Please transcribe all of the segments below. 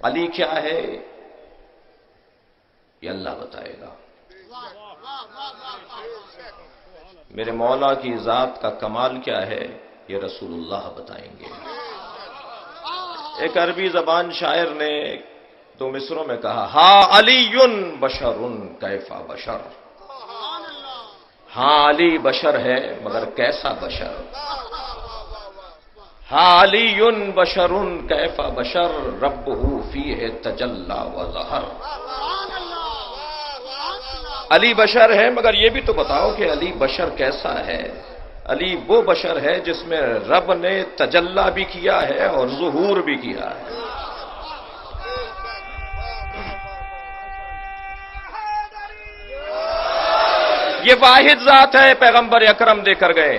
علی کیا ہے یہ اللہ بتائے گا. میرے مولا کی ذات کا کمال کیا ہے یہ رسول اللہ بتائیں گے. ایک عربی زبان شاعر نے 2 مصروں میں کہا ہاں علی بشر کیفا بشر. ہاں علی بشر ہے مگر کیسا بشر. ہاں علی بشر کیفا بشر ربہ فیہ تجلی وظہر. علی بشر ہے مگر یہ بھی تو بتاؤ کہ علی بشر کیسا ہے. علی وہ بشر ہے جس میں رب نے تجلی بھی کیا ہے اور ظہور بھی کیا ہے. یہ واحد ذات ہے پیغمبر اکرم دے کر گئے.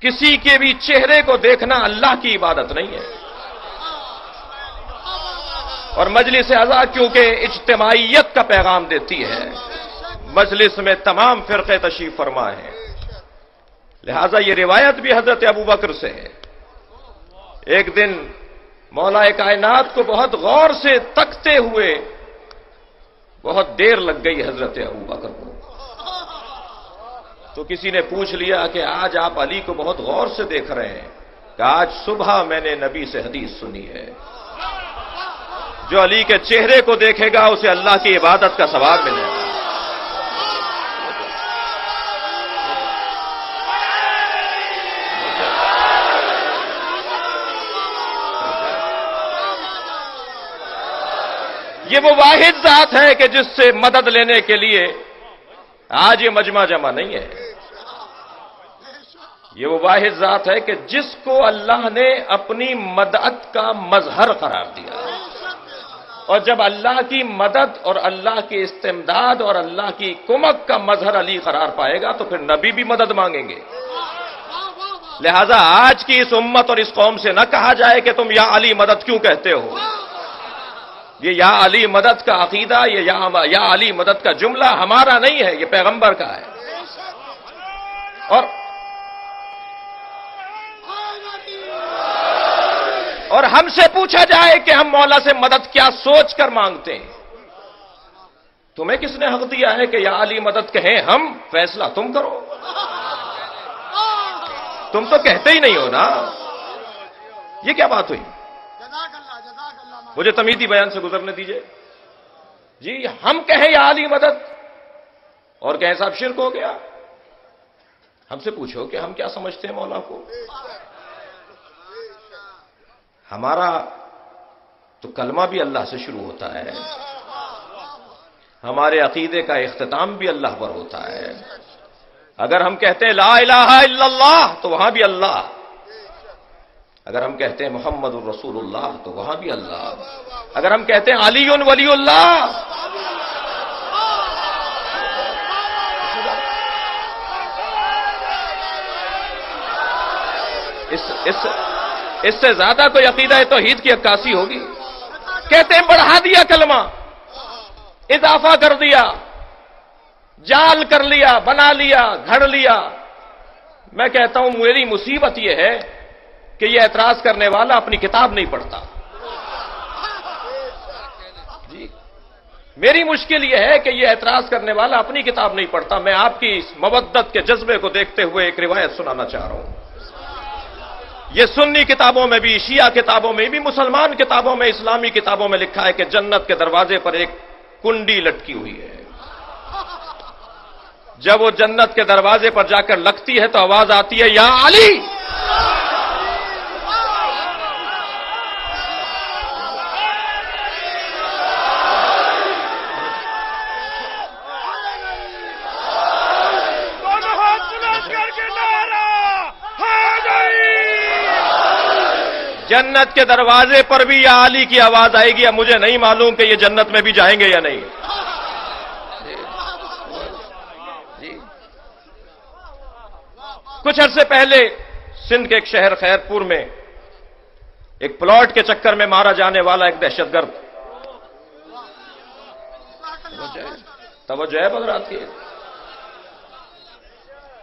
کسی کے بھی چہرے کو دیکھنا اللہ کی عبادت نہیں ہے. اور مجلس اعضا کیونکہ اجتماعیت کا پیغام دیتی ہے، مجلس میں تمام فرقے تشریف فرما ہیں، لہذا یہ روایت بھی حضرت ابوبکر سے ہے. ایک دن مولا کائنات کو بہت غور سے تکتے ہوئے بہت دیر لگ گئی حضرت ابوبکر کو. تو کسی نے پوچھ لیا کہ آج آپ علی کو بہت غور سے دیکھ رہے ہیں. کہ آج صبح میں نے نبی سے حدیث سنی ہے، جو علی کے چہرے کو دیکھے گا اسے اللہ کی عبادت کا ثواب ملے گا. یہ وہ واحد ذات ہے کہ جس سے مدد لینے کے لیے آج یہ مجمع جمع نہیں ہے. یہ وہ واحد ذات ہے کہ جس کو اللہ نے اپنی مدد کا مظہر قرار دیا ہے. اور جب اللہ کی مدد اور اللہ کی استمداد اور اللہ کی کمک کا مظہر علی قرار پائے گا تو پھر نبی بھی مدد مانگیں گے. لہذا آج کی اس امت اور اس قوم سے نہ کہا جائے کہ تم یا علی مدد کیوں کہتے ہو. یہ یا علی مدد کا عقیدہ، یہ یا علی مدد کا جملہ ہمارا نہیں ہے، یہ پیغمبر کا ہے. اور ہم سے پوچھا جائے کہ ہم مولا سے مدد کیا سوچ کر مانگتے ہیں. تمہیں کس نے حق دیا ہے کہ یا علی مدد کہیں ہم؟ فیصلہ تم کرو. تم تو کہتے ہی نہیں ہو نا. یہ کیا بات ہوئی؟ مجھے تمیدی بیان سے گزرنے دیجئے. جی ہم کہیں یا علی مدد اور کہیں صاحب شرک ہو گیا. ہم سے پوچھو کہ ہم کیا سمجھتے ہیں مولا کو. ہمارا تو کلمہ بھی اللہ سے شروع ہوتا ہے، ہمارے عقیدے کا اختتام بھی اللہ پر ہوتا ہے. اگر ہم کہتے ہیں لا الہ الا اللہ تو وہاں بھی اللہ. اگر ہم کہتے ہیں محمد الرسول اللہ تو وہاں بھی اللہ. اگر ہم کہتے ہیں علی ولی اللہ اس سے زیادہ کوئی عقیدہ توحید کی عکاسی ہوگی. کہتے ہیں بڑھا دیا کلمہ، اضافہ کر دیا، جال کر لیا، بنا لیا، گھڑ لیا. میں کہتا ہوں میری مصیبت یہ ہے کہ یہ اعتراض کرنے والا اپنی کتاب نہیں پڑھتا. جی میری مشکل یہ ہے کہ یہ اعتراض کرنے والا اپنی کتاب نہیں پڑھتا. میں آپ کی اس مودت کے جذبے کو دیکھتے ہوئے ایک روایت سنانا چاہ رہا ہوں. یہ سنی کتابوں میں بھی، شیعہ کتابوں میں بھی، مسلمان کتابوں میں، اسلامی کتابوں میں لکھا ہے کہ جنت کے دروازے پر ایک کنڈی لٹکی ہوئی ہے. جب وہ جنت کے دروازے پر جا کر لگتی ہے تو آواز آتی ہے یا علی. جنت کے دروازے پر بھی یا علی کی آواز آئے گی. اب مجھے نہیں معلوم کہ یہ جنت میں بھی جائیں گے یا نہیں. کچھ عرصے پہلے سندھ کے ایک شہر خیرپور میں ایک پلاٹ کے چکر میں مارا جانے والا ایک دہشت گرد، توجہ ہے بدراتی ہے،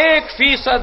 1%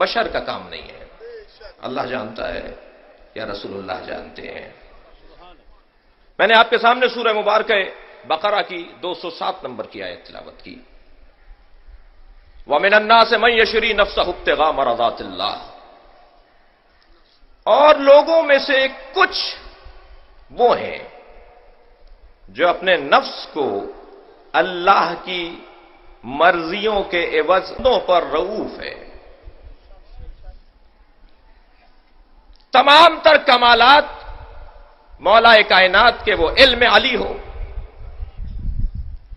بشر کا کام نہیں ہے. اللہ جانتا ہے یا رسول اللہ جانتے ہیں. میں نے آپ کے سامنے سورہ مبارکہ بقرہ کی 207 نمبر کی آیت تلاوت کی. وَمِنَ النَّاسِ مَن يَشْرِي نَفْسَهُ ابْتِغَاءَ مَرْضَاتِ اللَّهِ. اور لوگوں میں سے کچھ وہ ہیں جو اپنے نفس کو اللہ کی مرضیوں کے عوضوں پر رؤوف ہے. تمام تر کمالات مولا کائنات کے وہ علم علی ہو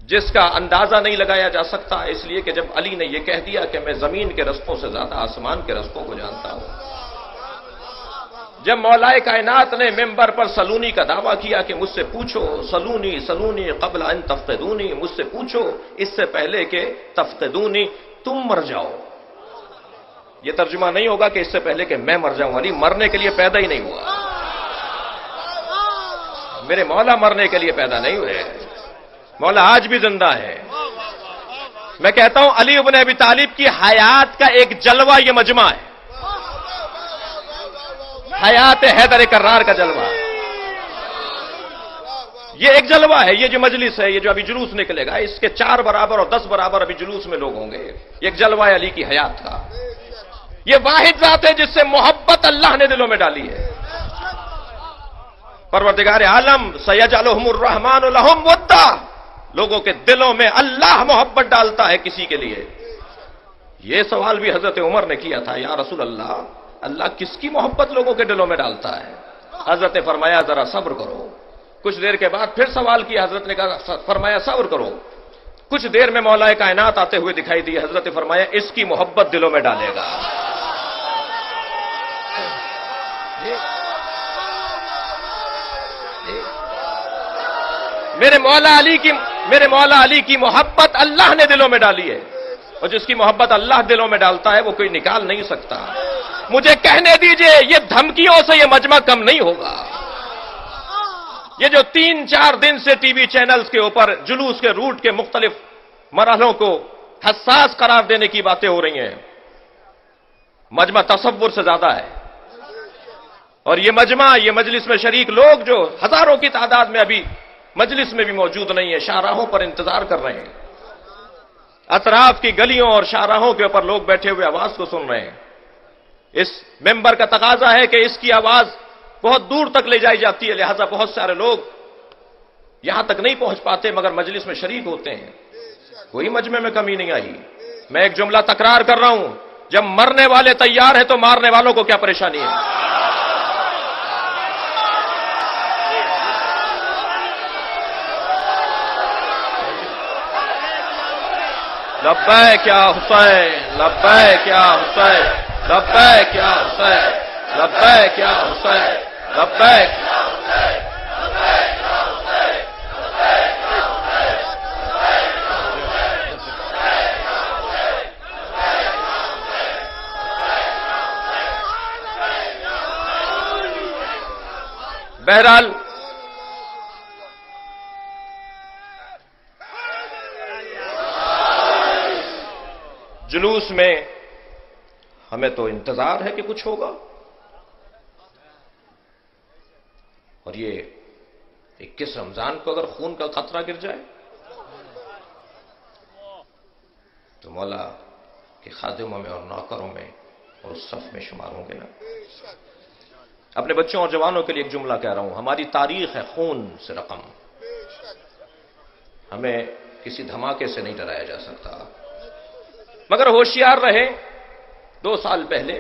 جس کا اندازہ نہیں لگایا جا سکتا، اس لیے کہ جب علی نے یہ کہہ دیا کہ میں زمین کے رستوں سے زیادہ آسمان کے رستوں کو جانتا ہوں. جب مولا کائنات نے ممبر پر سلونی کا دعویٰ کیا کہ مجھ سے پوچھو، سلونی سلونی قبل ان تفقدونی، مجھ سے پوچھو اس سے پہلے کہ تفقدونی، تم مر جاؤ. یہ ترجمہ نہیں ہوگا کہ اس سے پہلے کہ میں مر جاؤں. علی مرنے کے لیے پیدا ہی نہیں ہوا. میرے مولا مرنے کے لیے پیدا نہیں ہوئے. مولا آج بھی زندہ ہے. میں کہتا ہوں علی ابن ابی طالب کی حیات کا ایک جلوہ یہ مجمع ہے. حیات حیدر کرار کا جلوہ. یہ ایک جلوہ ہے. یہ جو مجلس ہے، یہ جو ابھی جلوس نکلے گا، اس کے 4 برابر اور 10 برابر ابھی جلوس میں لوگ ہوں گے. یہ ایک جلوہ ہے علی کی حیات کا. یہ واحد ذات ہے جس سے محبت اللہ نے دلوں میں ڈالی ہے. پروردگار عالم سیجعلہم الرحمن لہم ودا، لوگوں کے دلوں میں اللہ محبت ڈالتا ہے کسی کے لیے. یہ سوال بھی حضرت عمر نے کیا تھا، یا رسول اللہ، اللہ کس کی محبت لوگوں کے دلوں میں ڈالتا ہے؟ حضرت نے فرمایا ذرا صبر کرو. کچھ دیر کے بعد پھر سوال کیا. حضرت نے کہا، فرمایا صبر کرو. کچھ دیر میں مولا کائنات آتے ہوئے دکھائی دی. حضرت نے فرمایا اس کی محبت دلوں میں ڈالے گا. میرے مولا علی کی محبت اللہ نے دلوں میں ڈالی ہے، اور جس کی محبت اللہ دلوں میں ڈالتا ہے وہ کوئی نکال نہیں سکتا. مجھے کہنے دیجئے یہ دھمکیوں سے یہ مجمع کم نہیں ہوگا. یہ جو 3-4 دن سے ٹی وی چینلز کے اوپر جلوس کے روٹ کے مختلف مرحلوں کو حساس قرار دینے کی باتیں ہو رہی ہیں، مجمع تصور سے زیادہ ہے. اور یہ مجمع، یہ مجلس میں شریک لوگ جو ہزاروں کی تعداد میں ابھی مجلس میں بھی موجود نہیں ہے، شاہراہوں پر انتظار کر رہے ہیں. اطراف کی گلیوں اور شاہراہوں کے اوپر لوگ بیٹھے ہوئے آواز کو سن رہے ہیں. اس ممبر کا تقاضا ہے کہ اس کی آواز بہت دور تک لے جائی جاتی ہے، لہذا بہت سارے لوگ یہاں تک نہیں پہنچ پاتے مگر مجلس میں شریک ہوتے ہیں. کوئی مجمع میں کمی نہیں آئی. میں ایک جملہ تکرار کر رہا ہوں، جب مرنے والے تیار ہیں تو مارنے والوں کو کیا پریشانی ہے؟ لبیک یا حسین، لبیک یا حسین، لبیک یا حسین، لبیک یا حسین، لبیک. بہرحال جلوس میں ہمیں تو انتظار ہے کہ کچھ ہوگا، اور یہ 21 رمضان کو اگر خون کا قطرہ گر جائے تو مولا کے خادموں میں اور نوکروں میں اور اس صف میں شمار ہوں گے نا. اپنے بچوں اور جوانوں کے لیے ایک جملہ کہہ رہا ہوں، ہماری تاریخ ہے خون سے رقم. ہمیں کسی دھماکے سے نہیں ڈرایا جا سکتا. مگر ہوشیار رہے. 2 سال پہلے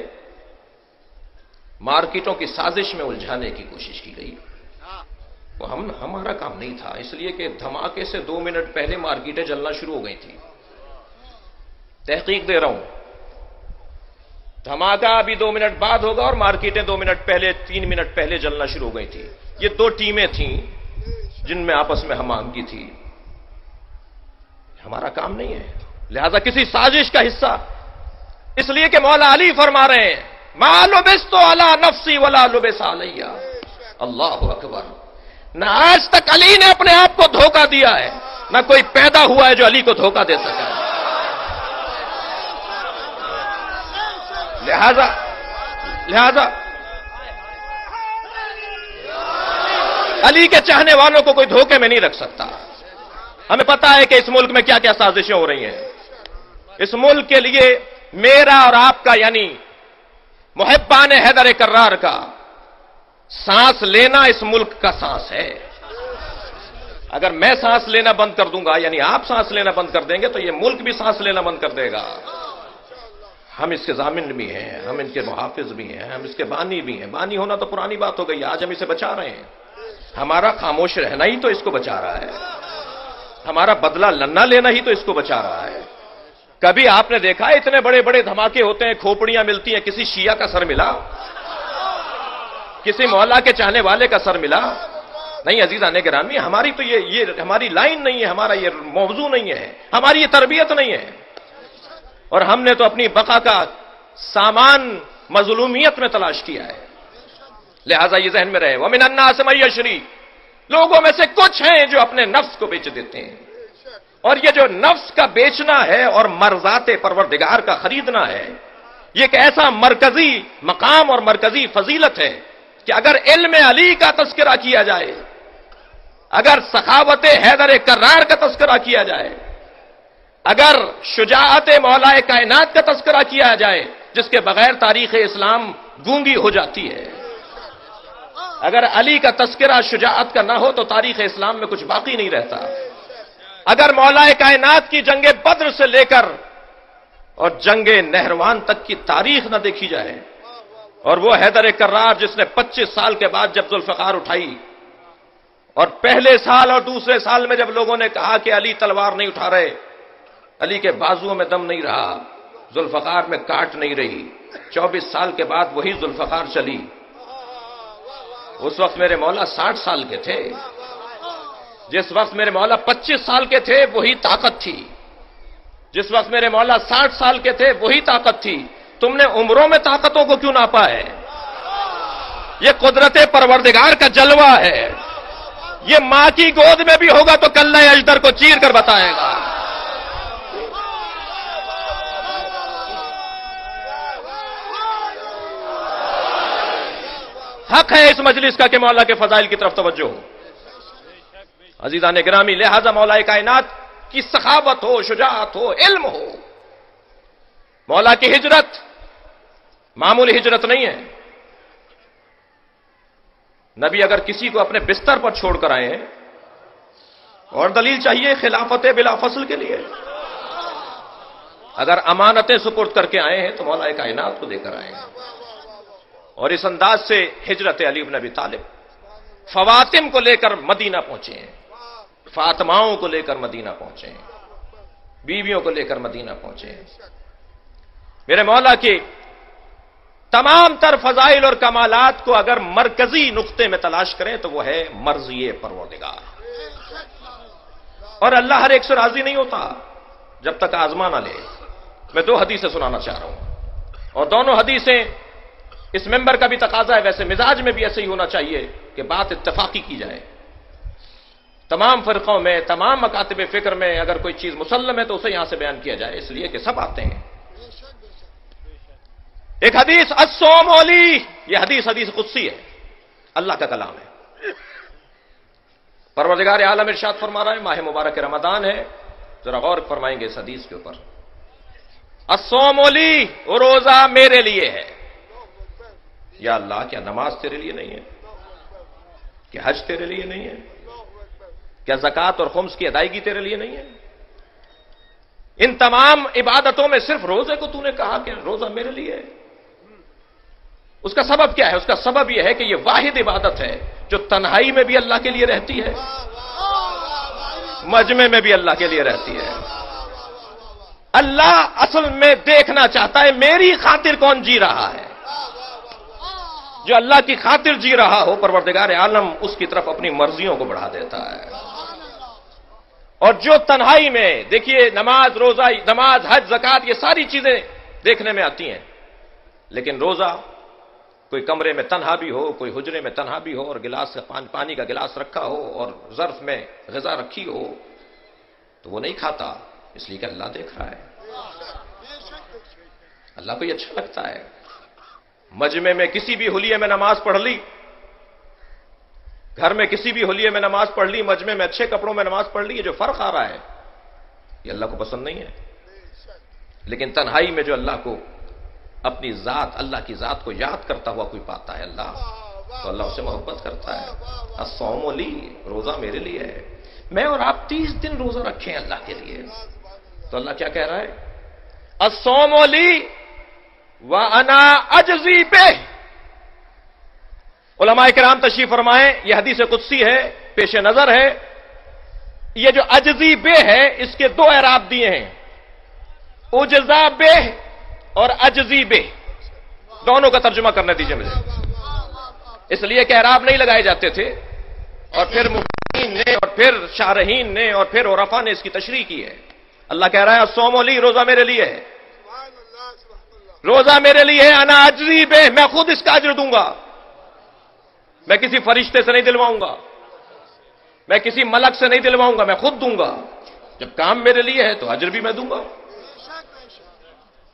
مارکیٹوں کی سازش میں الجھانے کی کوشش کی گئی. وہ ہمارا کام نہیں تھا، اس لیے کہ دھماکے سے 2 منٹ پہلے مارکیٹیں جلنا شروع ہو گئی تھی. تحقیق دے رہا ہوں، دھماکہ ابھی 2 منٹ بعد ہوگا اور مارکیٹیں 2 منٹ پہلے 3 منٹ پہلے جلنا شروع ہو گئی تھی. یہ 2 ٹیمیں تھیں جن میں آپس میں ہم آہنگی تھی. ہمارا کام نہیں ہے، لہذا کسی سازش کا حصہ. اس لیے کہ مولا علی فرما رہے ہیں ما لبست علی نفسی ولا لبس علی. اللہ اکبر. نہ آج تک علی نے اپنے آپ کو دھوکہ دیا ہے، نہ کوئی پیدا ہوا ہے جو علی کو دھوکہ دے سکا. لہذا علی کے چاہنے والوں کو کوئی دھوکے میں نہیں رکھ سکتا. ہمیں پتا ہے کہ اس ملک میں کیا کیا سازشیں ہو رہی ہیں. اس ملک کے لیے میرا اور آپ کا یعنی محبان حیدر کرار کا سانس لینا اس ملک کا سانس ہے. اگر میں سانس لینا بند کر دوں گا یعنی آپ سانس لینا بند کر دیں گے تو یہ ملک بھی سانس لینا بند کر دے گا. ہم اس کے ضامن بھی ہیں, ہم ان کے محافظ بھی ہیں, ہم اس کے بانی بھی ہیں. بانی ہونا تو پرانی بات ہو گئی, آج ہم اسے بچا رہے ہیں. ہمارا خاموش رہنا ہی تو اس کو بچا رہا ہے, ہمارا بدلہ لنا لینا ہی تو اس کو بچا رہا ہے. کبھی آپ نے دیکھا اتنے بڑے بڑے دھماکے ہوتے ہیں, کھوپڑیاں ملتی ہیں, کسی شیعہ کا سر ملا, کسی مولا کے چاہنے والے کا سر ملا؟ نہیں عزیزان گرامی, ہماری تو یہ ہماری لائن نہیں ہے, ہمارا یہ موضوع نہیں ہے, ہماری یہ تربیت نہیں ہے. اور ہم نے تو اپنی بقا کا سامان مظلومیت میں تلاش کیا ہے. لہذا یہ ذہن میں رہے, وَمِنَ النَّاسِ مَن يَشْرِي, لوگوں میں سے کچھ ہیں جو اپنے نفس کو بیچ دیتے ہیں. اور یہ جو نفس کا بیچنا ہے اور مرضات پروردگار کا خریدنا ہے, یہ ایک ایسا مرکزی مقام اور مرکزی فضیلت ہے کہ اگر علم علی کا تذکرہ کیا جائے, اگر سخاوت حیدر کرار کا تذکرہ کیا جائے, اگر شجاعت مولا کائنات کا تذکرہ کیا جائے جس کے بغیر تاریخ اسلام گونگی ہو جاتی ہے, اگر علی کا تذکرہ شجاعت کا نہ ہو تو تاریخ اسلام میں کچھ باقی نہیں رہتا. اگر مولا کائنات کی جنگ بدر سے لے کر اور جنگ نہروان تک کی تاریخ نہ دیکھی جائے, اور وہ حیدر کرار جس نے 25 سال کے بعد جب ذوالفقار اٹھائی, اور پہلے سال اور دوسرے سال میں جب لوگوں نے کہا کہ علی تلوار نہیں اٹھا رہے, علی کے بازوؤں میں دم نہیں رہا, ذوالفقار میں کاٹ نہیں رہی, 24 سال کے بعد وہی ذوالفقار چلی. اس وقت میرے مولا 60 سال کے تھے, جس وقت میرے مولا 25 سال کے تھے وہی طاقت تھی, جس وقت میرے مولا 60 سال کے تھے وہی طاقت تھی. تم نے عمروں میں طاقتوں کو کیوں ناپا ہے؟ یہ قدرت پروردگار کا جلوہ ہے. یہ ماں کی گود میں بھی ہوگا تو کلہ اجدر کو چیر کر بتائے گا. حق ہے اس مجلس کا کہ مولا کے فضائل کی طرف توجہ ہو. عزیزان گرامی, لہذا مولا کائنات کی سخاوت ہو, شجاعت ہو, علم ہو. مولا کی ہجرت معمولی ہجرت نہیں ہے. نبی اگر کسی کو اپنے بستر پر چھوڑ کر آئے ہیں, اور دلیل چاہیے خلافت بلا فصل کے لیے, اگر امانتیں سپرد کر کے آئے ہیں تو مولا کائنات کو دے کر آئے ہیں. اور اس انداز سے ہجرت علی بن ابی طالب فواتم کو لے کر مدینہ پہنچے ہیں, فاطماؤں کو لے کر مدینہ پہنچے ہیں, بیویوں کو لے کر مدینہ پہنچے ہیں. میرے مولا کے تمام تر فضائل اور کمالات کو اگر مرکزی نقطے میں تلاش کریں تو وہ ہے مرضی پروردگار. اور اللہ ہر ایک سے راضی نہیں ہوتا جب تک آزما نہ لے. میں 2 حدیثیں سنانا چاہ رہا ہوں, اور دونوں حدیثیں اس ممبر کا بھی تقاضا ہے, ویسے مزاج میں بھی ایسے ہی ہونا چاہیے کہ بات اتفاقی کی جائے. تمام فرقوں میں, تمام مکاتب فکر میں اگر کوئی چیز مسلم ہے تو اسے یہاں سے بیان کیا جائے, اس لیے کہ سب آتے ہیں. ایک حدیث الصوم لی, یہ حدیث قدسی ہے, اللہ کا کلام ہے. پروردگار عالم ارشاد فرما رہا ہے, ماہ مبارک رمضان ہے, ذرا غور فرمائیں گے اس حدیث کے اوپر. الصوم لی, روزہ میرے لیے ہے. یا اللہ, کیا نماز تیرے لیے نہیں ہے؟ کیا حج تیرے لیے نہیں ہے؟ کیا زکوٰۃ اور خمس کی ادائیگی تیرے لیے نہیں ہے؟ ان تمام عبادتوں میں صرف روزے کو تو نے کہا کہ روزہ میرے لیے ہے. اس کا سبب کیا ہے؟ اس کا سبب یہ ہے کہ یہ واحد عبادت ہے جو تنہائی میں بھی اللہ کے لیے رہتی ہے, مجمع میں بھی اللہ کے لیے رہتی ہے. اللہ اصل میں دیکھنا چاہتا ہے میری خاطر کون جی رہا ہے. جو اللہ کی خاطر جی رہا ہو, پروردگار عالم اس کی طرف اپنی مرضیوں کو بڑھا دیتا ہے. اور جو تنہائی میں, دیکھیے نماز, روزہ, نماز, حج, زکوٰۃ, یہ ساری چیزیں دیکھنے میں آتی ہیں, لیکن روزہ کوئی کمرے میں تنہا بھی ہو, کوئی حجرے میں تنہا بھی ہو, اور گلاس پانی کا گلاس رکھا ہو اور ظرف میں غذا رکھی ہو, تو وہ نہیں کھاتا, اس لیے کہ اللہ دیکھ رہا ہے. اللہ کو یہ اچھا لگتا ہے. مجمع میں کسی بھی حلیے میں نماز پڑھ لی، گھر میں کسی بھی حلیے میں نماز پڑھ لی، مجمع میں اچھے کپڑوں میں نماز پڑھ لی، یہ جو فرق آ رہا ہے یہ اللہ کو پسند نہیں ہے۔ لیکن تنہائی میں جو اللہ کو اپنی ذات، اللہ کی ذات کو یاد کرتا ہوا کوئی پاتا ہے اللہ، تو اللہ اسے محبت کرتا ہے۔ الصوم لی، روزہ میرے لیے ہے۔ میں اور آپ 30 دن روزہ رکھیں اللہ کے لیے، تو اللہ کیا کہہ رہا ہے؟ الصوم لی وانا اجزی بہ۔ علماء کرام تشریف فرمائیں، یہ حدیث قدسی ہے، پیش نظر ہے۔ یہ جو اجزی بہ ہے اس کے 2 اعراب دیے ہیں، اجزا بہ اور اجزی بہ، دونوں کا ترجمہ کرنا دیجیے مجھے، اس لیے کہ اعراب نہیں لگائے جاتے تھے، اور پھر مفسرین نے اور پھر شارحین نے اور پھر عرفاء نے اس کی تشریح کی ہے۔ اللہ کہہ رہا ہے الصوم لی، روزہ میرے لیے ہے، روزہ میرے لیے ہے، انا اجزی بہ، میں خود اس کا اجر دوں گا، میں کسی فرشتے سے نہیں دلواؤں گا، میں کسی ملک سے نہیں دلواؤں گا، میں خود دوں گا۔ جب کام میرے لیے ہے تو اجر بھی میں دوں گا۔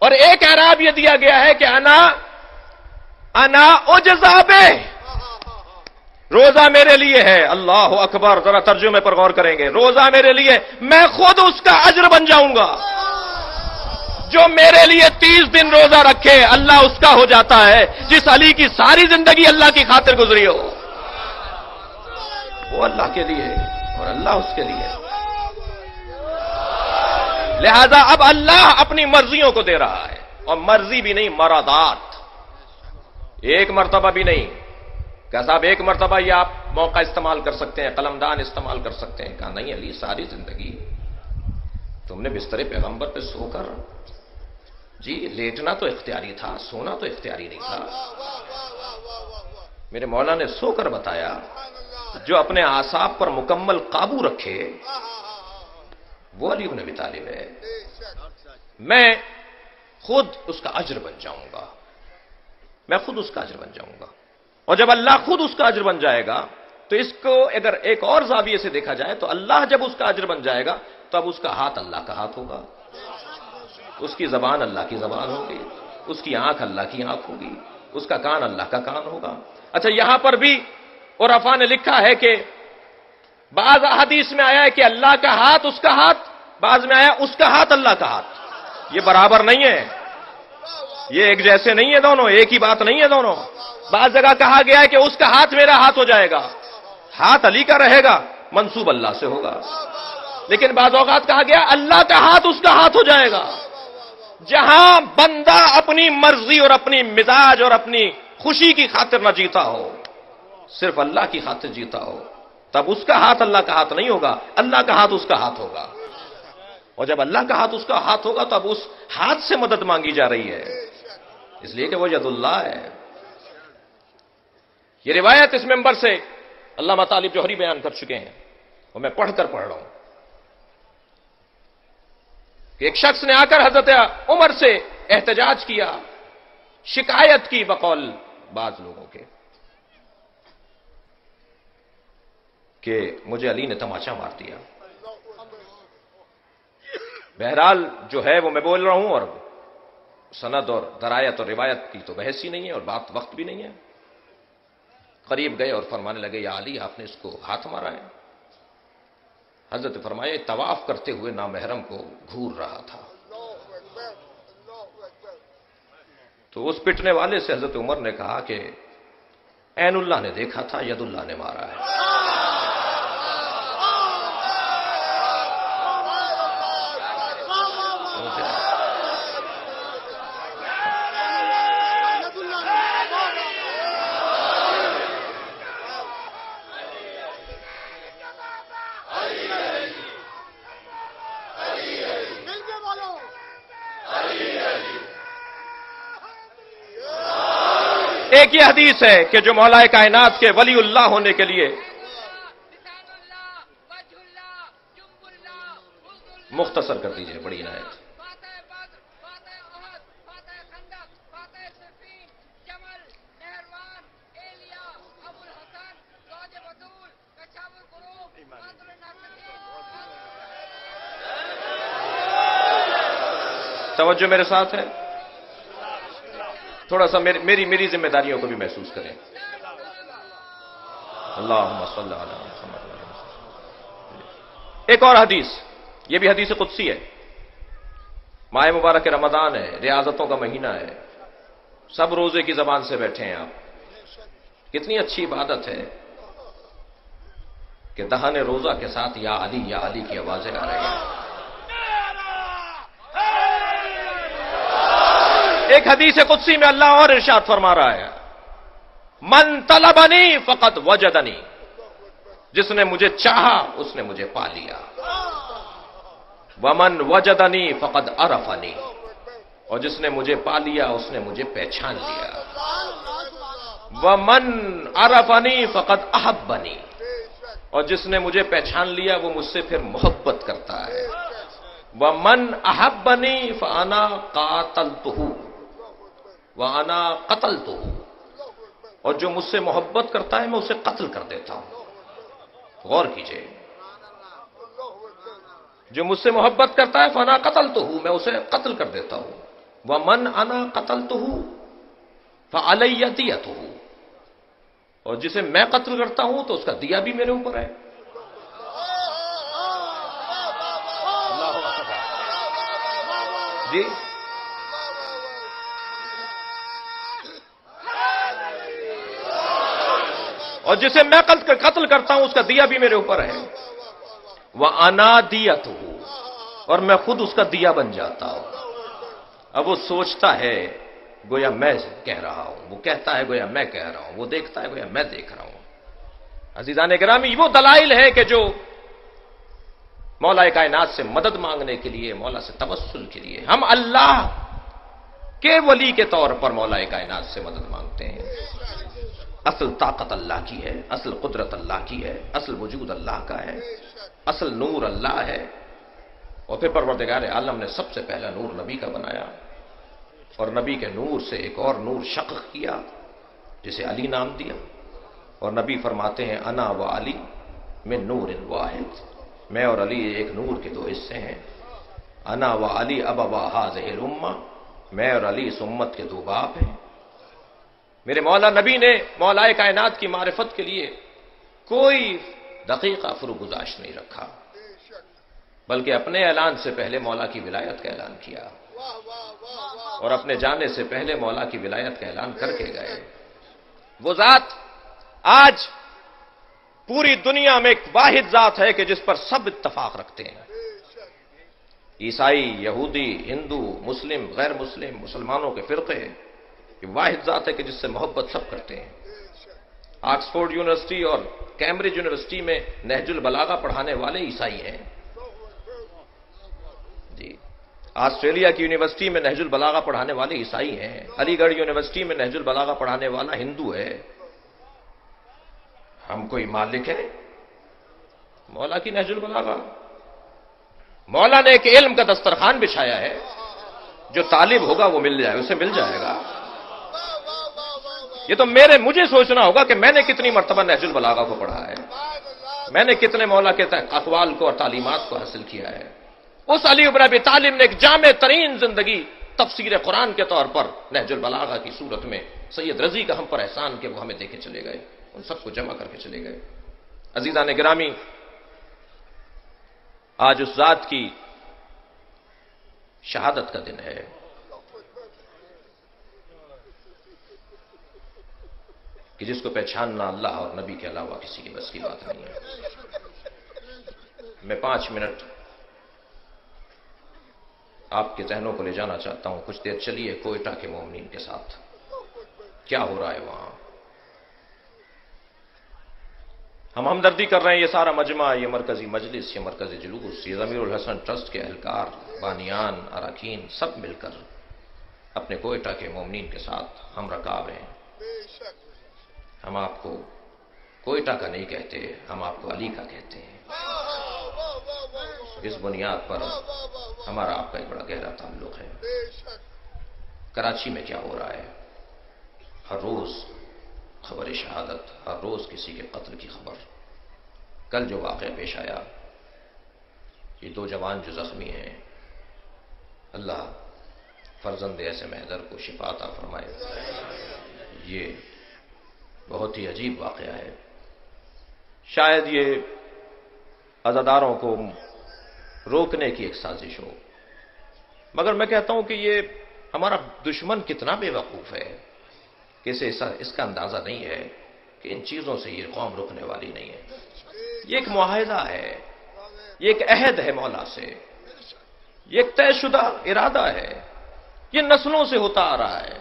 اور ایک اعراب یہ دیا گیا ہے کہ انا اجزا بہ، روزہ میرے لیے ہے۔ اللہ اکبر، ذرا ترجمے پر غور کریں گے، روزہ میرے لیے، میں خود اس کا اجر بن جاؤں گا۔ جو میرے لیے 30 دن روزہ رکھے اللہ اس کا ہو جاتا ہے، جس علی کی ساری زندگی اللہ کی خاطر گزری ہو، وہ اللہ کے لیے اور اللہ اس کے لیے۔ لہذا اب اللہ اپنی مرضیوں کو دے رہا ہے، اور مرضی بھی نہیں، مرادات، ایک مرتبہ بھی نہیں۔ کہ صاحب ایک مرتبہ یہ آپ موقع استعمال کر سکتے ہیں، قلمدان استعمال کر سکتے ہیں۔ کہا نہیں علی، ساری زندگی تم نے بستر پیغمبر پہ سو کر، جی لیٹنا تو اختیاری تھا، سونا تو اختیاری نہیں تھا۔ میرے مولا نے سو کر بتایا، جو اپنے اعصاب پر مکمل قابو رکھے وہ علی بن ابی طالب ہے، میں خود اس کا اجر بن جاؤں گا، میں خود اس کا اجر بن جاؤں گا۔ اور جب اللہ خود اس کا اجر بن جائے گا تو اس کو اگر ایک اور زاویے سے دیکھا جائے تو اللہ جب اس کا اجر بن جائے گا تو اب اس کا ہاتھ اللہ کا ہاتھ ہوگا، اس کی زبان اللہ کی زبان ہوگی، اس کی آنکھ اللہ کی آنکھ ہوگی، اس کا کان اللہ کا کان ہوگا۔ اچھا، یہاں پر بھی عرفاء نے لکھا ہے کہ بعض احادیث میں آیا ہے کہ اللہ کا ہاتھ اس کا ہاتھ، بعض میں آیا اس کا ہاتھ اللہ کا ہاتھ، یہ برابر نہیں ہے، یہ ایک جیسے نہیں ہے، دونوں ایک ہی بات نہیں ہے دونوں۔ بعض جگہ کہا گیا ہے کہ اس کا ہاتھ میرا ہاتھ ہو جائے گا، ہاتھ علی کا رہے گا، منسوب اللہ سے ہوگا۔ لیکن بعض اوقات کہا گیا اللہ کا ہاتھ اس کا ہاتھ ہو جائے گا۔ جہاں بندہ اپنی مرضی اور اپنی مزاج اور اپنی خوشی کی خاطر نہ جیتا ہو، صرف اللہ کی خاطر جیتا ہو، تب اس کا ہاتھ اللہ کا ہاتھ نہیں ہوگا، اللہ کا ہاتھ اس کا ہاتھ ہوگا۔ اور جب اللہ کا ہاتھ اس کا ہاتھ ہوگا تو اب اس ہاتھ سے مدد مانگی جا رہی ہے، اس لیے کہ وہ ید اللہ ہے۔ یہ روایت اس منبر سے علامہ طالب جوہری بیان کر چکے ہیں، اور میں پڑھ رہا ہوں کہ ایک شخص نے آ کر حضرت عمر سے احتجاج کیا، شکایت کی بقول بعض لوگوں کے کہ مجھے علی نے تماچا مار دیا۔ بہرحال جو ہے وہ میں بول رہا ہوں، اور سند اور درایت اور روایت کی تو بحث ہی نہیں ہے، اور بات وقت بھی نہیں ہے۔ قریب گئے اور فرمانے لگے یا علی، آپ نے اس کو ہاتھ مارا ہے؟ حضرت فرمائے طواف کرتے ہوئے نامحرم کو گھور رہا تھا۔ تو اس پٹنے والے سے حضرت عمر نے کہا کہ عین اللہ نے دیکھا تھا، ید اللہ نے مارا ہے۔ ایک یہ حدیث ہے کہ جو مولا کائنات کے ولی اللہ ہونے کے لیے مختصر کر دیجئے، بڑی عنایت۔ توجہ میرے ساتھ ہے؟ تھوڑا سا میری ذمہ داریوں کو بھی محسوس کریں. اللہم صلی علی محمد. ایک اور حدیث، یہ بھی حدیث قدسی ہے. ماہ مبارک رمضان ہے، ریاضتوں کا مہینہ ہے، سب روزے کی زبان سے بیٹھے ہیں آپ. کتنی اچھی عبادت ہے کہ دہن روزہ کے ساتھ یا علی کی آوازیں آ رہی ہیں. ایک حدیث قدسی میں اللہ اور ارشاد فرما رہا ہے، من طلبنی فقد وجدنی، جس نے مجھے چاہا اس نے مجھے پا لیا. ومن وجدنی فقد عرفنی، اور جس نے مجھے پا لیا اس نے مجھے پہچان لیا. ومن عرفنی فقد احبنی، اور جس نے مجھے پہچان لیا وہ مجھ سے پھر محبت کرتا ہے. ومن احبنی فانا قاتلتہ وانا قتلتہ، اور جو مجھ سے محبت کرتا ہے میں اسے قتل کر دیتا ہوں. غور کیجئے، جو مجھ سے محبت کرتا ہے فانا قتلتہ، میں اسے قتل کر دیتا ہوں. ومن انا قتلتہ فعلی دیتہ، اور جسے میں قتل کرتا ہوں تو اس کا دیا بھی میرے اوپر ہے. جی اور جسے میں قتل کرتا ہوں اس کا دیا بھی میرے اوپر ہے. وَأَنَا دِيَتُهُ، اور میں خود اس کا دیا بن جاتا ہوں. اب وہ سوچتا ہے گویا میں کہہ رہا ہوں، وہ کہتا ہے گویا میں کہہ رہا ہوں، وہ دیکھتا ہے گویا میں دیکھ رہا ہوں. عزیزان گرامی، وہ دلائل ہے کہ جو مولا کائنات سے مدد مانگنے کے لیے، مولا سے توسل کے لیے ہم اللہ کے ولی کے طور پر مولا کائنات سے مدد مانگتے ہیں. اصل طاقت اللہ کی ہے، اصل قدرت اللہ کی ہے، اصل وجود اللہ کا ہے، اصل نور اللہ ہے. اور پھر پروردگار عالم نے سب سے پہلا نور نبی کا بنایا، اور نبی کے نور سے ایک اور نور شق کیا جسے علی نام دیا. اور نبی فرماتے ہیں انا و علی من نور واحد، میں اور علی ایک نور کے دو حصے ہیں. انا و علی ابوا هذه الامه، میں اور علی اس امت کے دو باپ ہیں. میرے مولا نبی نے مولا کائنات کی معرفت کے لیے کوئی دقیقہ فرو گزاشت نہیں رکھا، بلکہ اپنے اعلان سے پہلے مولا کی ولایت کا اعلان کیا، اور اپنے جانے سے پہلے مولا کی ولایت کا اعلان کر کے گئے. وہ ذات آج پوری دنیا میں ایک واحد ذات ہے کہ جس پر سب اتفاق رکھتے ہیں. عیسائی، یہودی، ہندو، مسلم، غیر مسلم، مسلمانوں کے فرقے، یہ واحد ذات ہے کہ جس سے محبت سب کرتے ہیں. آکسفورڈ یونیورسٹی اور کیمبرج یونیورسٹی میں نہج البلاغہ پڑھانے والے عیسائی ہیں. جی، آسٹریلیا کی یونیورسٹی میں نہج البلاغہ پڑھانے والے عیسائی ہیں. علی گڑھ یونیورسٹی میں نہج البلاغہ پڑھانے والا ہندو ہے. ہم کوئی مالک ہے مولا کی نہج البلاغہ؟ مولا نے ایک علم کا دسترخوان بچھایا ہے، جو طالب ہوگا وہ مل جائے، اسے مل جائے گا. یہ تو مجھے سوچنا ہوگا کہ میں نے کتنی مرتبہ نہج البلاغہ کو پڑھا ہے، میں نے کتنے مولا کے اقوال کو اور تعلیمات کو حاصل کیا ہے. اس علی بن ابی طالب نے ایک جامع ترین زندگی تفسیر قرآن کے طور پر نہج البلاغہ کی صورت میں سید رضی کا ہم پر احسان کہ وہ ہمیں دے کے چلے گئے، ان سب کو جمع کر کے چلے گئے. عزیزان گرامی، آج اس ذات کی شہادت کا دن ہے. کہ جس کو پہچاننا اللہ اور نبی کے علاوہ کسی کی بس کی بات نہیں ہے. میں 5 منٹ آپ کے ذہنوں کو لے جانا چاہتا ہوں. کچھ دیر چلیے کوئٹہ کے مومنین کے ساتھ، کیا ہو رہا ہے وہاں. ہم ہمدردی کر رہے ہیں، یہ سارا مجمع، یہ مرکزی مجلس، یہ مرکزی جلوس، یہ ضمیر الحسن ٹرسٹ کے اہلکار، بانیان، اراکین، سب مل کر اپنے کوئٹہ کے مومنین کے ساتھ ہم رکاب ہیں. ہم آپ کو کوئٹہ کا نہیں کہتے، ہم آپ کو علی کا کہتے ہیں. اس بنیاد پر ہمارا آپ کا ایک بڑا گہرا تعلق ہے. کراچی میں کیا ہو رہا ہے؟ ہر روز خبر شہادت، ہر روز کسی کے قتل کی خبر. کل جو واقعہ پیش آیا، یہ 2 جوان جو زخمی ہیں، اللہ فرزند ایسے محضر کو شفا عطا فرمائے۔ یہ بہت ہی عجیب واقعہ ہے، شاید یہ عزاداروں کو روکنے کی ایک سازش ہو، مگر میں کہتا ہوں کہ یہ ہمارا دشمن کتنا بے وقوف ہے کہ اسے اس کا اندازہ نہیں ہے کہ ان چیزوں سے یہ قوم رکنے والی نہیں ہے۔ یہ ایک معاہدہ ہے، یہ ایک عہد ہے مولا سے، یہ ایک طے شدہ ارادہ ہے، یہ نسلوں سے ہوتا آ رہا ہے،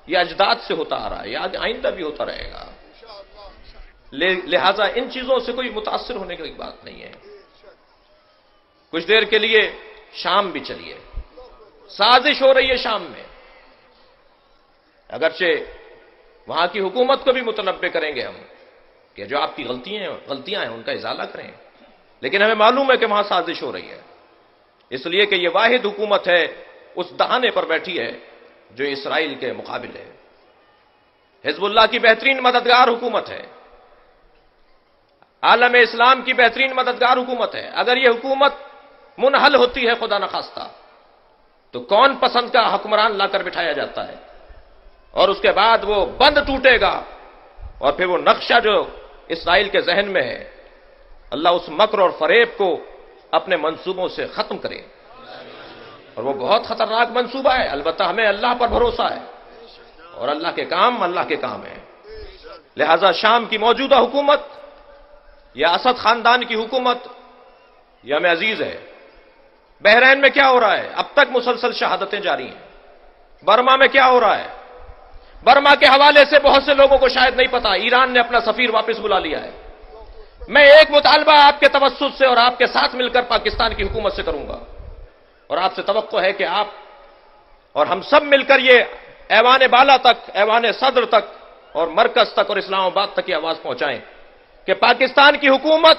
یہ اجداد سے ہوتا آ رہا ہے، یہ آئندہ بھی ہوتا رہے گا۔ لہذا ان چیزوں سے کوئی متاثر ہونے کی بات نہیں ہے۔ کچھ دیر کے لیے شام بھی چلیے، سازش ہو رہی ہے شام میں، اگرچہ وہاں کی حکومت کو بھی متنبع کریں گے ہم کہ جو آپ کی غلطیاں ہیں ان کا ازالہ کریں، لیکن ہمیں معلوم ہے کہ وہاں سازش ہو رہی ہے، اس لیے کہ یہ واحد حکومت ہے اس دہانے پر بیٹھی ہے جو اسرائیل کے مقابل ہے۔ حزب اللہ کی بہترین مددگار حکومت ہے، عالم اسلام کی بہترین مددگار حکومت ہے۔ اگر یہ حکومت منحل ہوتی ہے خدا نخواستہ تو کون پسند کا حکمران لا کر بٹھایا جاتا ہے، اور اس کے بعد وہ بند ٹوٹے گا، اور پھر وہ نقشہ جو اسرائیل کے ذہن میں ہے، اللہ اس مکر اور فریب کو اپنے منصوبوں سے ختم کرے، اور وہ بہت خطرناک منصوبہ ہے۔ البتہ ہمیں اللہ پر بھروسہ ہے، اور اللہ کے کام ہیں۔ لہذا شام کی موجودہ حکومت یا اسد خاندان کی حکومت یہ ہمیں عزیز ہے۔ بحرین میں کیا ہو رہا ہے؟ اب تک مسلسل شہادتیں جاری ہیں۔ برما میں کیا ہو رہا ہے؟ برما کے حوالے سے بہت سے لوگوں کو شاید نہیں پتا، ایران نے اپنا سفیر واپس بلا لیا ہے۔ میں ایک مطالبہ آپ کے توسط سے اور آپ کے ساتھ مل کر پاکستان کی حکومت سے کروں گا، اور آپ سے توقع ہے کہ آپ اور ہم سب مل کر یہ ایوان بالا تک، ایوان صدر تک اور مرکز تک اور اسلام آباد تک یہ آواز پہنچائیں کہ پاکستان کی حکومت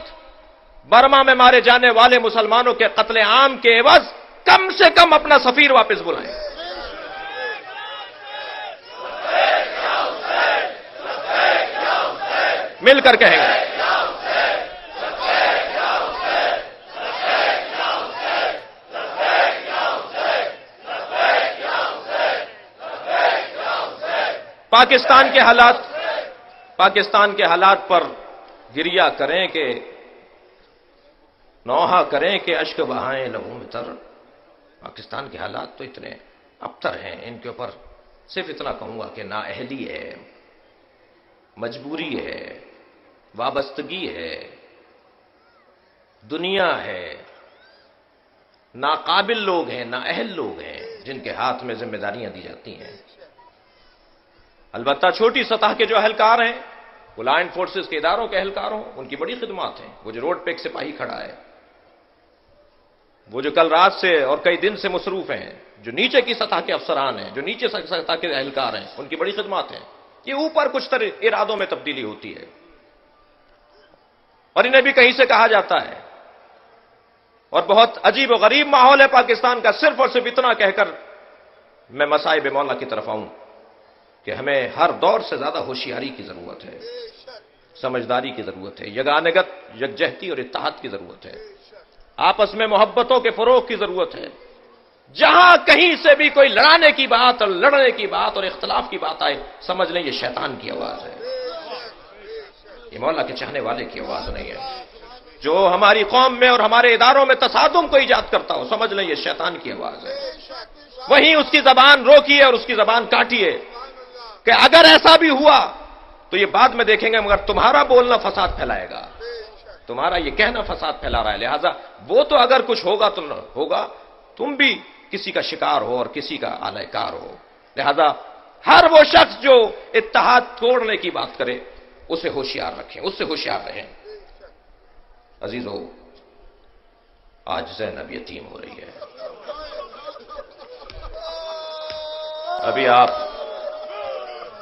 برما میں مارے جانے والے مسلمانوں کے قتل عام کے عوض کم سے کم اپنا سفیر واپس بلائیں۔ مل کر کہیں گے۔ پاکستان کے حالات پر گریہ کریں کہ نوحہ کریں کہ اشک بہائیں لہو میں تر۔ پاکستان کے حالات تو اتنے ابتر ہیں، ان کے اوپر صرف اتنا کہوں گا کہ نااہلی ہے، مجبوری ہے، وابستگی ہے، دنیا ہے، ناقابل لوگ ہیں، نااہل لوگ ہیں جن کے ہاتھ میں ذمہ داریاں دی جاتی ہیں۔ البتہ چھوٹی سطح کے جو اہلکار ہیں، وہ لائن فورسز کے اداروں کے اہلکار ہوں، ان کی بڑی خدمات ہیں۔ وہ جو روڈ پہ ایک سپاہی کھڑا ہے، وہ جو کل رات سے اور کئی دن سے مصروف ہیں، جو نیچے کی سطح کے افسران ہیں، جو نیچے سطح کے اہلکار ہیں، ان کی بڑی خدمات ہیں۔ یہ اوپر کچھ ارادوں میں تبدیلی ہوتی ہے، اور انہیں بھی کہیں سے کہا جاتا ہے، اور بہت عجیب و غریب ماحول ہے پاکستان کا۔ صرف اور صرف اتنا کہہ کر میں مصائب مولا کی طرف آؤں کہ ہمیں ہر دور سے زیادہ ہوشیاری کی ضرورت ہے، سمجھداری کی ضرورت ہے، یگانگت، یکجہتی اور اتحاد کی ضرورت ہے، آپس میں محبتوں کے فروغ کی ضرورت ہے۔ جہاں کہیں سے بھی کوئی لڑانے کی بات اور لڑنے کی بات اور اختلاف کی بات آئے، سمجھ لیں یہ شیطان کی آواز ہے، یہ مولا کے چاہنے والے کی آواز نہیں ہے۔ جو ہماری قوم میں اور ہمارے اداروں میں تصادم کو ایجاد کرتا ہو، سمجھ لیں یہ شیطان کی آواز ہے۔ وہیں اس کی زبان روکیے اور اس کی زبان کاٹیے کہ اگر ایسا بھی ہوا تو یہ بعد میں دیکھیں گے، مگر تمہارا بولنا فساد پھیلائے گا، تمہارا یہ کہنا فساد پھیلا رہا ہے۔ لہذا وہ تو اگر کچھ ہوگا تو ہوگا، تم بھی کسی کا شکار ہو اور کسی کا آلہ کار ہو۔ لہذا ہر وہ شخص جو اتحاد توڑنے کی بات کرے اسے ہوشیار رکھیں، اس سے ہوشیار رہیں۔ عزیزو، آج زینب یتیم ہو رہی ہے۔ ابھی آپ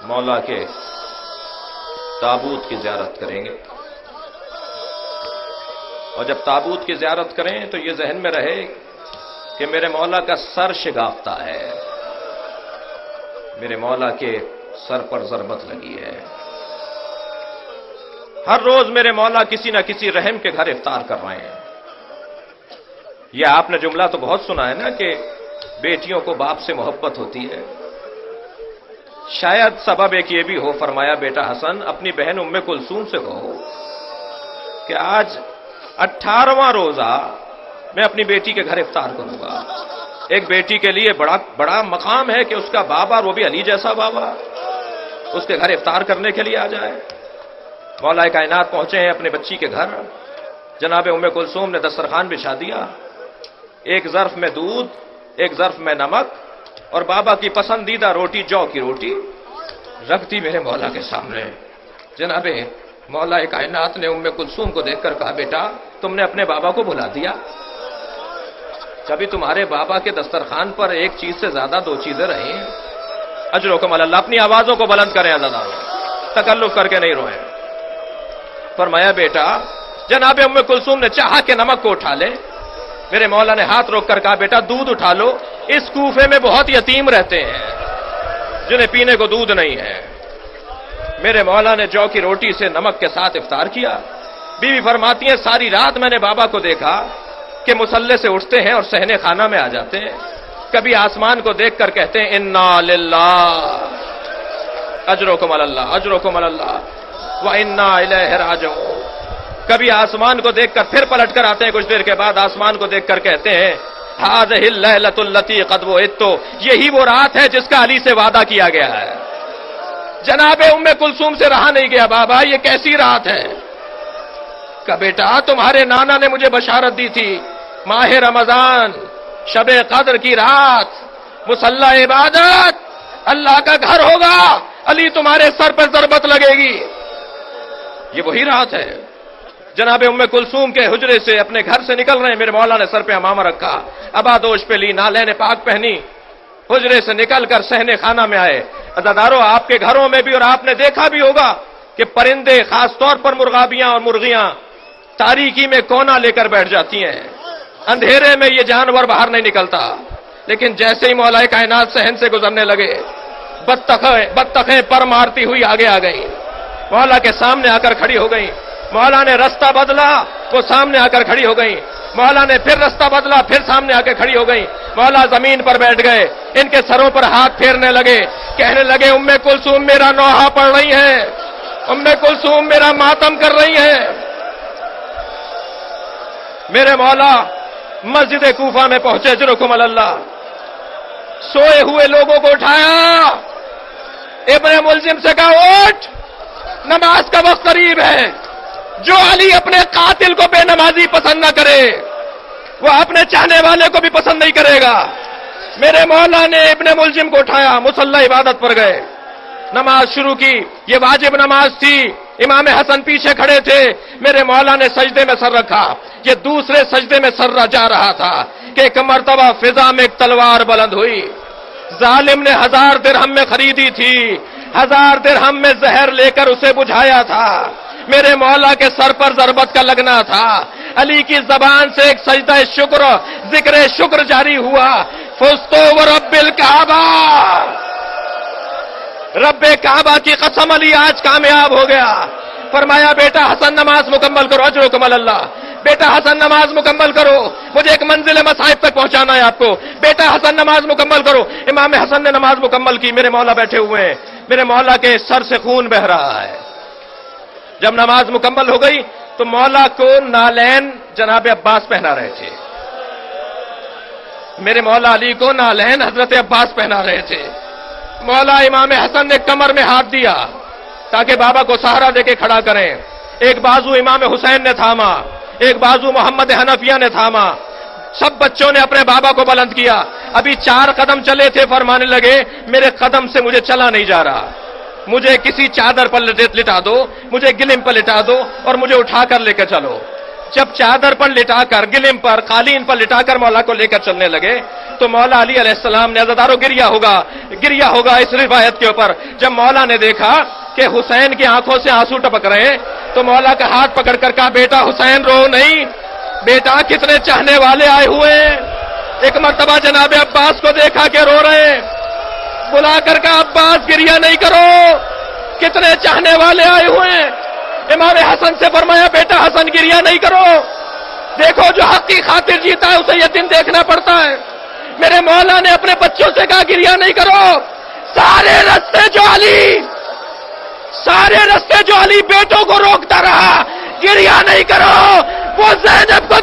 مولا کے تابوت کی زیارت کریں گے، اور جب تابوت کی زیارت کریں تو یہ ذہن میں رہے کہ میرے مولا کا سر شگافتہ ہے، میرے مولا کے سر پر ضربت لگی ہے۔ ہر روز میرے مولا کسی نہ کسی رحم کے گھر افطار کر رہے ہیں۔ یہ آپ نے جملہ تو بہت سنا ہے نا کہ بیٹیوں کو باپ سے محبت ہوتی ہے. شاید سبب ایک یہ بھی ہو، فرمایا بیٹا حسن اپنی بہن ام کلثوم سے کہو کہ آج 18واں روزہ میں اپنی بیٹی کے گھر افطار کروں گا. ایک بیٹی کے لیے بڑا مقام ہے کہ اس کا بابا، اور وہ بھی علی جیسا بابا، اس کے گھر افطار کرنے کے لیے آ جائے. مولا کائنات پہنچے ہیں اپنے بچی کے گھر. جناب ام کلثوم نے دسترخوان بچھا دیا، ایک ظرف میں دودھ، ایک ظرف میں نمک اور بابا کی پسندیدہ روٹی، جو کی روٹی رکھ دی میرے مولا کے سامنے. جناب مولا کائنات نے ام کلثوم کو دیکھ کر کہا بیٹا تم نے اپنے بابا کو بھلا دیا. کبھی تمہارے بابا کے دسترخوان پر ایک چیز سے زیادہ دو چیزیں رہیں. اجرکم اللہ. اپنی آوازوں کو بلند کریں عزیزانو، تکلف کر کے نہیں روئیں. فرمایا بیٹا، جناب ام کلثوم نے چاہا کہ نمک کو اٹھا لے. میرے مولا نے ہاتھ روک کر کہا بیٹا دودھ اٹھا لو، اس کوفے میں بہت یتیم رہتے ہیں جنہیں پینے کو دودھ نہیں ہے. میرے مولا نے جو کی روٹی سے نمک کے ساتھ افطار کیا. بیوی فرماتی ہیں ساری رات میں نے بابا کو دیکھا کہ مصلے سے اٹھتے ہیں اور صحن خانہ میں آ جاتے ہیں. کبھی آسمان کو دیکھ کر کہتے ہیں انا للہ اجرکم اللہ اجرکم اللہ وانا الیہ راجعون. کبھی آسمان کو دیکھ کر پھر پلٹ کر آتے ہیں، کچھ دیر کے بعد آسمان کو دیکھ کر کہتے ہیں ہذہ اللیلۃ التی قد وعدت. یہی وہ رات ہے جس کا علی سے وعدہ کیا گیا ہے. جناب ام کلثوم سے رہا نہیں گیا، بابا یہ کیسی رات ہے؟ کہ بیٹا تمہارے نانا نے مجھے بشارت دی تھی ماہ رمضان، شب قدر کی رات، مصلی عبادت، اللہ کا گھر ہوگا، علی تمہارے سر پر ضربت لگے گی. یہ وہی رات ہے. جناب ام کلثوم کے حجرے سے اپنے گھر سے نکل رہے ہیں. میرے مولا نے سر پہ امامہ رکھا، ابادوش پہ لی، نالین پاک پہنی، حجرے سے نکل کر صحن خانہ میں آئے. عزادارو آپ کے گھروں میں بھی اور آپ نے دیکھا بھی ہوگا کہ پرندے، خاص طور پر مرغابیاں اور مرغیاں تاریکی میں کونا لے کر بیٹھ جاتی ہیں. اندھیرے میں یہ جانور باہر نہیں نکلتا. لیکن جیسے ہی مولا کائنات صحن سے گزرنے لگے، بطخیں پر مارتی ہوئی آگے آ گئیں، مولا کے سامنے آ کر کھڑی ہو گئیں. مولا نے رستہ بدلا، وہ سامنے آ کر کھڑی ہو گئیں. مولا نے پھر رستہ بدلا، پھر سامنے آ کے کھڑی ہو گئیں. مولا زمین پر بیٹھ گئے، ان کے سروں پر ہاتھ پھیرنے لگے، کہنے لگے ام کلثوم میرا نوحہ پڑھ رہی ہیں، ام کلثوم میرا ماتم کر رہی ہیں. میرے مولا مسجد کوفہ میں پہنچے. جرکم اللہ. سوئے ہوئے لوگوں کو اٹھایا، ابن ملزم سے کہا اٹھ، نماز کا وقت قریب ہے. جو علی اپنے قاتل کو بے نمازی پسند نہ کرے وہ اپنے چاہنے والے کو بھی پسند نہیں کرے گا. میرے مولا نے ابن ملزم کو اٹھایا، مصلی عبادت پر گئے، نماز شروع کی. یہ واجب نماز تھی. امام حسن پیچھے کھڑے تھے. میرے مولا نے سجدے میں سر رکھا. یہ دوسرے سجدے میں سر جا رہا تھا کہ ایک مرتبہ فضا میں ایک تلوار بلند ہوئی. ظالم نے 1000 درہم میں خریدی تھی، 1000 درہم میں زہر لے کر اسے بجھایا تھا. میرے مولا کے سر پر ضربت کا لگنا تھا. علی کی زبان سے ایک سجدہ شکر، ذکر شکر جاری ہوا. فزتو ورب الکعبہ، رب کعبہ کی قسم علی آج کامیاب ہو گیا. فرمایا بیٹا حسن نماز مکمل کرو. اجرکم اللہ. بیٹا حسن نماز مکمل کرو، مجھے ایک منزل مصائب تک پہنچانا ہے آپ کو. بیٹا حسن نماز مکمل کرو. امام حسن نے نماز مکمل کی. میرے مولا بیٹھے ہوئے ہیں. میرے مولا کے سر سے خون بہ رہا ہے. جب نماز مکمل ہو گئی تو مولا کو نالین جناب عباس پہنا رہے تھے. میرے مولا علی کو نالین حضرت عباس پہنا رہے تھے. مولا امام حسن نے کمر میں ہاتھ دیا تاکہ بابا کو سہارا دے کے کھڑا کریں. ایک بازو امام حسین نے تھاما، ایک بازو محمد حنفیہ نے تھاما. سب بچوں نے اپنے بابا کو بلند کیا. ابھی 4 قدم چلے تھے، فرمانے لگے میرے قدم سے مجھے چلا نہیں جا رہا، مجھے کسی چادر پر لٹا دو، مجھے گلم پر لٹا دو اور مجھے اٹھا کر لے کر چلو. جب چادر پر لٹا کر، گلم پر، قالین پر لٹا کر مولا کو لے کر چلنے لگے تو مولا علی علیہ السلام نے عزادارو گریا ہوگا اس روایت کے اوپر. جب مولا نے دیکھا کہ حسین کی آنکھوں سے آنسو ٹپک رہے ہیں تو مولا کا ہاتھ پکڑ کر کہا بیٹا حسین رو نہیں، بیٹا کتنے چاہنے والے آئے ہوئے ہیں. ایک مرتبہ جناب عباس کو دیکھا کہ رو رہے ہیں، بلا کر کہا عباس گریا نہیں کرو، کتنے چاہنے والے آئے ہوئے ہیں. امام حسن سے فرمایا بیٹا حسن گریا نہیں کرو، دیکھو جو حق کی خاطر جیتا ہے اسے یتیم دیکھنا پڑتا ہے. میرے مولا نے اپنے بچوں سے کہا گریہ نہیں کرو. سارے رستے جو علی بیٹوں کو روکتا رہا, گریہ نہیں کرو, وہ زینب کو